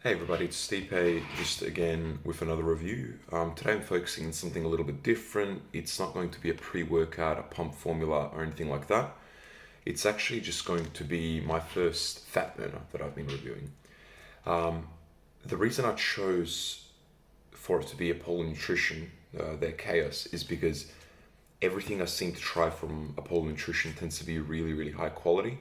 Hey everybody, it's Stipe, just again with another review. Today I'm focusing on something a little bit different. It's not going to be a pre-workout, a pump formula, or anything like that. It's actually just going to be my first fat burner that I've been reviewing. The reason I chose for it to be Apollon Nutrition, their chaos, is because everything I seem to try from Apollon Nutrition tends to be really, really high quality.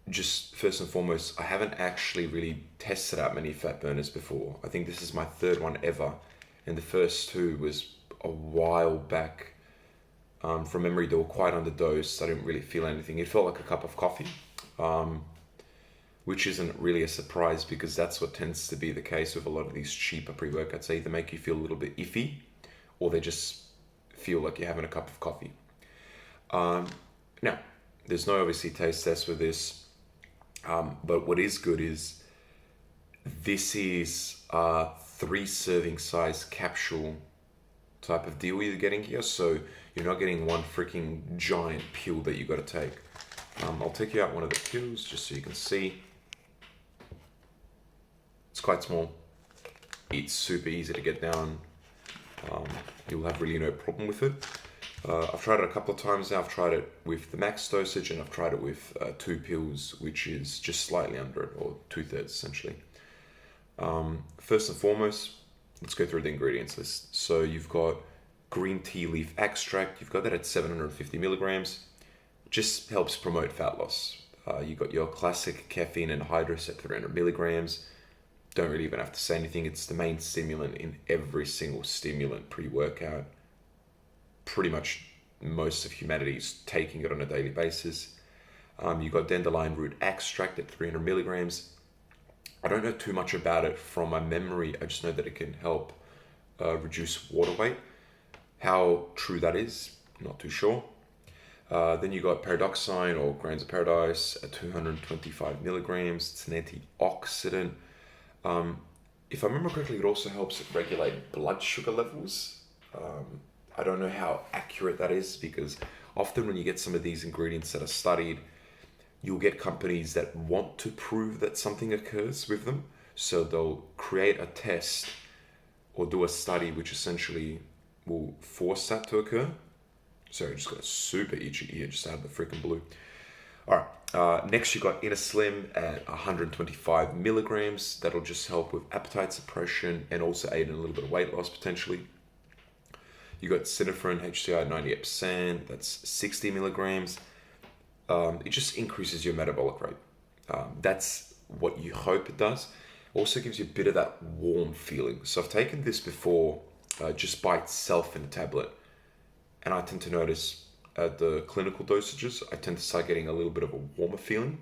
Just first and foremost, I haven't actually really tested out many fat burners before. I think this is my third one ever, and the first two was a while back. From memory, they were quite underdosed. I didn't really feel anything. It felt like a cup of coffee, which isn't really a surprise because that's what tends to be the case with a lot of these cheaper pre-workouts. They either make you feel a little bit iffy, or they just feel like you're having a cup of coffee. Now, there's no obviously taste test with this. But what is good is this is a 3 serving size capsule type of deal you're getting here. So you're not getting one freaking giant pill that you got to take. I'll take you out one of the pills just so you can see. It's quite small. It's super easy to get down. You'll have really no problem with it. I've tried it a couple of times now. I've tried it with the max dosage and I've tried it with 2 pills, which is just slightly under it, or 2/3 essentially. First and foremost, let's go through the ingredients list. So you've got green tea leaf extract. You've got that at 750 milligrams. Just helps promote fat loss. You've got your classic caffeine anhydrous at 300 milligrams. Don't really even have to say anything. It's the main stimulant in every single stimulant pre-workout. Pretty much most of humanity is taking it on a daily basis. You've got dandelion root extract at 300 milligrams. I don't know too much about it from my memory. I just know that it can help reduce water weight. How true that is, not too sure. Then you got paradoxine or grains of paradise at 225 milligrams. It's an antioxidant. If I remember correctly, it also helps regulate blood sugar levels. I don't know how accurate that is because often when you get some of these ingredients that are studied, you'll get companies that want to prove that something occurs with them. So they'll create a test or do a study which essentially will force that to occur. Sorry, I just got a super itchy ear just out of the freaking blue. All right, next you got Inner Slim at 125 milligrams. That'll just help with appetite suppression and also aid in a little bit of weight loss potentially. You got Cinephrine HCI at 98%, that's 60 milligrams. It just increases your metabolic rate. That's what you hope it does. Also gives you a bit of that warm feeling. So I've taken this before just by itself in a tablet. And I tend to notice at the clinical dosages, I tend to start getting a little bit of a warmer feeling.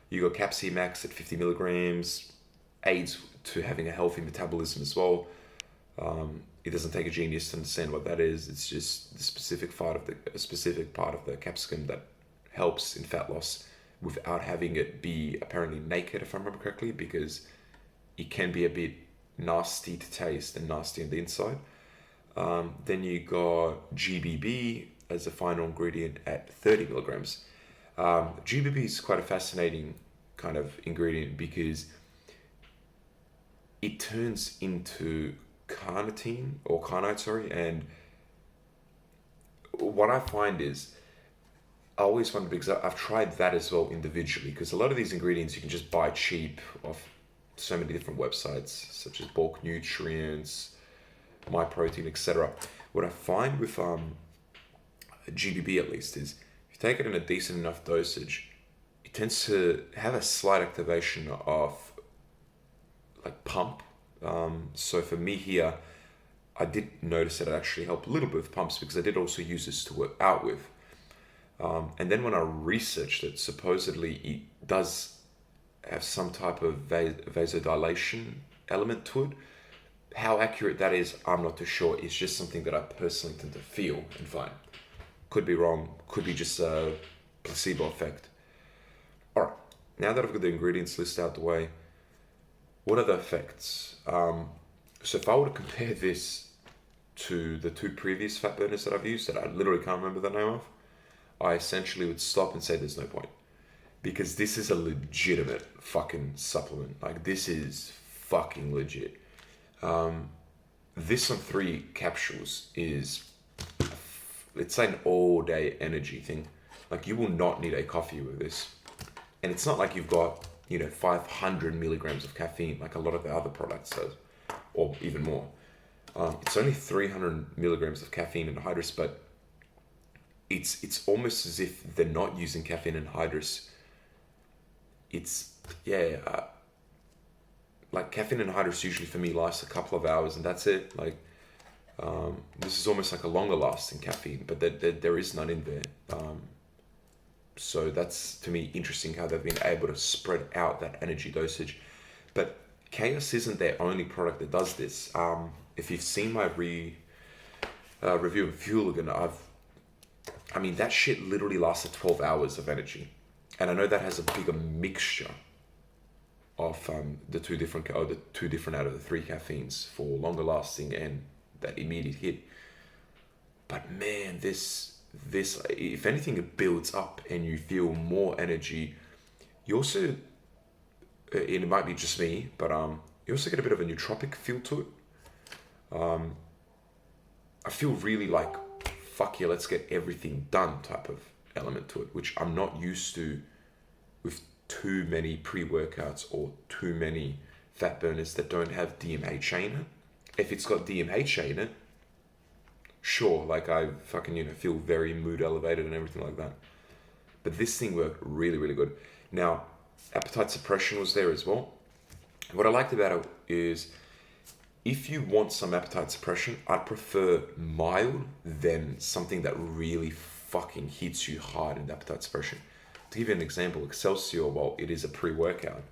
You got Capsi Max at 50 milligrams, aids to having a healthy metabolism as well. It doesn't take a genius to understand what that is. It's just the specific part of the capsicum that helps in fat loss without having it be apparently naked, if I remember correctly, because it can be a bit nasty to taste and nasty on the inside. Then you got GBB as a final ingredient at 30 milligrams. GBB is quite a fascinating kind of ingredient because it turns into carnitine or carnite, and what I find is I always wonder because I've tried that as well individually because a lot of these ingredients you can just buy cheap off so many different websites such as bulk nutrients, my protein, etc. What I find with GBB at least is if you take it in a decent enough dosage, it tends to have a slight activation of like pump. So for me here, I did notice that it actually helped a little bit with pumps because I did also use this to work out with. And then when I researched it, supposedly it does have some type of vasodilation element to it. How accurate that is, I'm not too sure. It's just something that I personally tend to feel and find. Could be wrong, could be just a placebo effect. All right, now that I've got the ingredients list out the way, what are the effects? So if I were to compare this to the 2 previous fat burners that I've used that I literally can't remember the name of, I essentially would stop and say there's no point. because this is a legitimate fucking supplement. Like, this is fucking legit. This on 3 capsules is, let's say, an all-day energy thing. Like, you will not need a coffee with this. And it's not like you've got, 500 milligrams of caffeine like a lot of the other products does, or even more. It's only 300 milligrams of caffeine and anhydrous, but it's almost as if they're not using caffeine and anhydrous. It's, like caffeine and anhydrous usually for me lasts a couple of hours and that's it. Like, this is almost like a longer lasting caffeine, but there is none in there. So that's, to me, interesting how they've been able to spread out that energy dosage. But Chaos isn't their only product that does this. If you've seen my review of Fueligan, that shit literally lasted 12 hours of energy. And I know that has a bigger mixture of the two different out of the 3 caffeines for longer lasting and that immediate hit. But man, this if anything, it builds up and you feel more energy. You also, it might be just me, but you also get a bit of a nootropic feel to it. I feel really like, fuck yeah, let's get everything done type of element to it, which I'm not used to with too many pre-workouts or too many fat burners that don't have DMHA in it. If it's got DMHA in it, sure, like I fucking, feel very mood elevated and everything like that. But this thing worked really, really good. Now, appetite suppression was there as well. What I liked about it is, if you want some appetite suppression, I prefer mild than something that really fucking hits you hard in appetite suppression. To give you an example, Excelsior, while it is a pre-workout,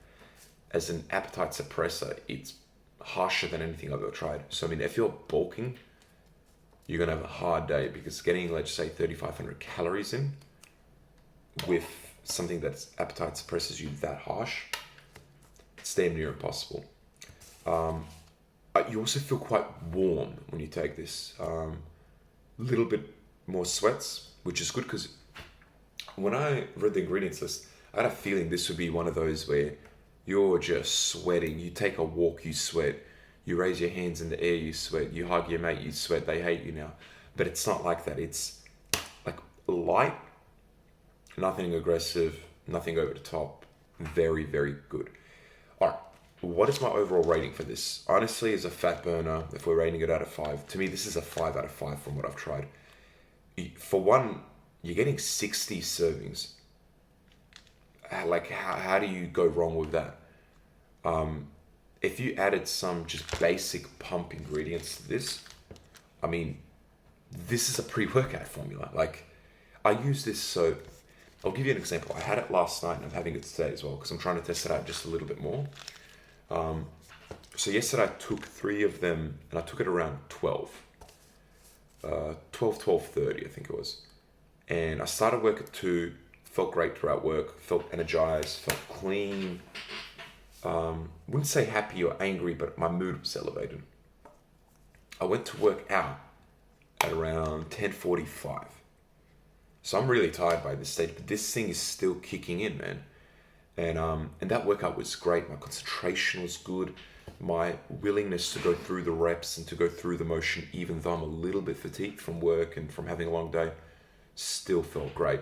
as an appetite suppressor, it's harsher than anything I've ever tried. So, if you're bulking, you're going to have a hard day, because getting, let's say, 3,500 calories in with something that's appetite suppresses you that harsh, it's damn near impossible. You also feel quite warm when you take this. Little bit more sweats, which is good, because when I read the ingredients list, I had a feeling this would be one of those where you're just sweating. You take a walk, you sweat. You raise your hands in the air, you sweat. You hug your mate, you sweat. They hate you now. But it's not like that. It's like light, nothing aggressive, nothing over the top. Very, very good. All right. What is my overall rating for this? Honestly, as a fat burner, if we're rating it out of 5, to me, this is a 5 out of 5 from what I've tried. For one, you're getting 60 servings. Like, how do you go wrong with that? If you added some just basic pump ingredients to this, this is a pre-workout formula. Like, I use this, so I'll give you an example. I had it last night and I'm having it today as well, because I'm trying to test it out just a little bit more. So yesterday I took 3 of them and I took it around 12, 12:30 I think it was. And I started work at 2, felt great throughout work, felt energized, felt clean. Wouldn't say happy or angry, but my mood was elevated. I went to work out at around 10:45. So I'm really tired by this stage, but this thing is still kicking in, man. And that workout was great. My concentration was good. My willingness to go through the reps and to go through the motion, even though I'm a little bit fatigued from work and from having a long day, still felt great.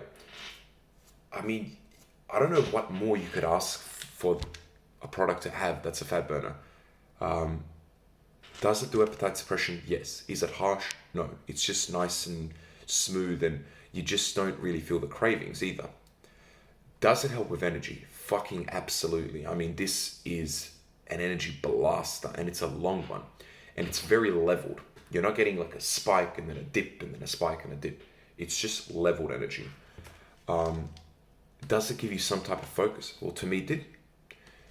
I don't know what more you could ask for a product to have that's a fat burner. Does it do appetite suppression? Yes. Is it harsh? No. It's just nice and smooth, and you just don't really feel the cravings either. Does it help with energy? Fucking absolutely. This is an energy blaster, and it's a long one, and it's very leveled. You're not getting like a spike and then a dip and then a spike and a dip. It's just leveled energy. Does it give you some type of focus? Well, to me it did.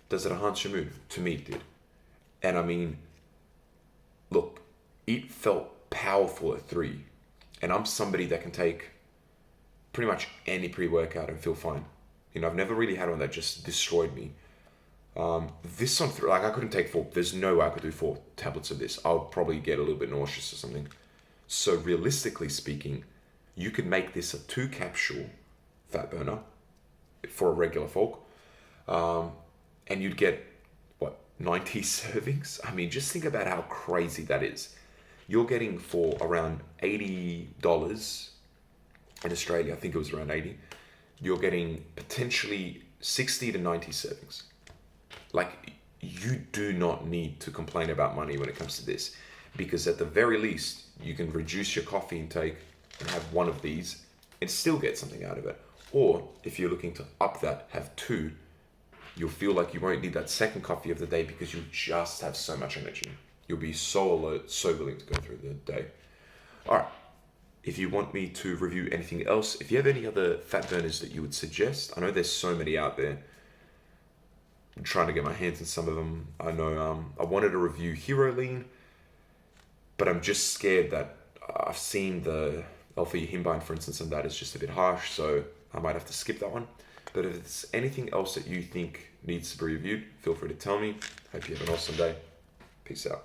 Does it enhance your mood? To me it did. And look, it felt powerful at 3, and I'm somebody that can take pretty much any pre-workout and feel fine. I've never really had one that just destroyed me. This on 3, I couldn't take 4. There's no way I could do 4 tablets of this. I would probably get a little bit nauseous or something. So realistically speaking, you could make this a 2 capsule fat burner for a regular folk. And you'd get, what, 90 servings? I mean, just think about how crazy that is. You're getting for around $80 in Australia, I think it was around 80, you're getting potentially 60 to 90 servings. Like, you do not need to complain about money when it comes to this, because at the very least, you can reduce your coffee intake and have one of these and still get something out of it. Or if you're looking to up that, have two, you'll feel like you won't need that second coffee of the day because you just have so much energy. You'll be so alert, so willing to go through the day. All right. If you want me to review anything else, if you have any other fat burners that you would suggest, I know there's so many out there. I'm trying to get my hands on some of them. I know I wanted to review Hero Lean, but I'm just scared that I've seen the Alpha Himbine, for instance, and that is just a bit harsh, so I might have to skip that one. But if there's anything else that you think needs to be reviewed, feel free to tell me. Hope you have an awesome day. Peace out.